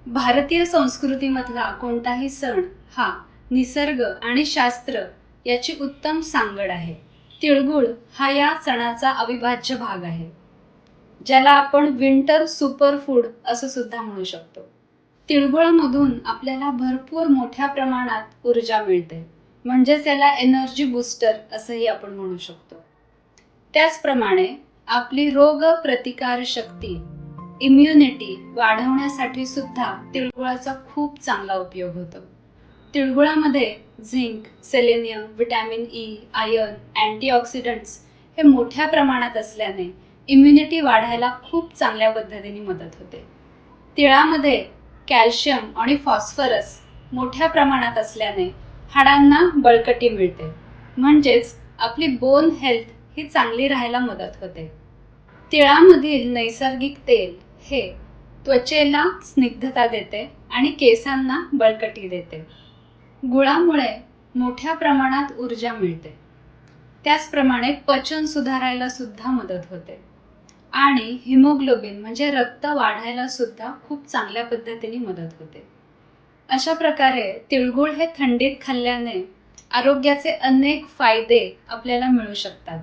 भारतीय संस्कृतीमधला कोणताही सण हा निसर्ग आणि शास्त्र याची उत्तम सांगड आहे. तिळगुळ हा या सणाचा अविभाज्य भाग आहे, ज्याला आपण विंटर सुपर फूड असं सुद्धा म्हणू शकतो. तिळगुळामधून आपल्याला भरपूर मोठ्या प्रमाणात ऊर्जा मिळते, म्हणजेच याला एनर्जी बूस्टर असंही आपण म्हणू शकतो. त्याचप्रमाणे आपली रोग प्रतिकार शक्ती, इम्युनिटी वाढवण्यासाठी सुद्धा तिळगुळाचा खूप चांगला उपयोग होतो. तिळगुळामध्ये zinc, selenium, vitamin E, iron, antioxidants हे मोठ्या प्रमाणात असल्याने इम्युनिटी वाढायला खूप चांगल्या पद्धतीने मदत होते. तिळामध्ये कॅल्शियम आणि फॉस्फरस मोठ्या प्रमाणात असल्याने हाडांना बळकटी मिळते, म्हणजेच आपली बोन हेल्थ ही चांगली राहायला मदत होते. तिळामधील नैसर्गिक तेल हे त्वचेला स्निग्धता देते आणि केसांना बळकटी देते. गुळामुळे मोठ्या प्रमाणात ऊर्जा मिळते. त्याचप्रमाणे पचन सुधारायला सुद्धा मदत होते आणि हिमोग्लोबिन म्हणजे रक्त वाढायला सुद्धा खूप चांगल्या पद्धतीने मदत होते. अशा प्रकारे तिळगुळ हे थंडीत खाल्ल्याने आरोग्याचे अनेक फायदे आपल्याला मिळू शकतात.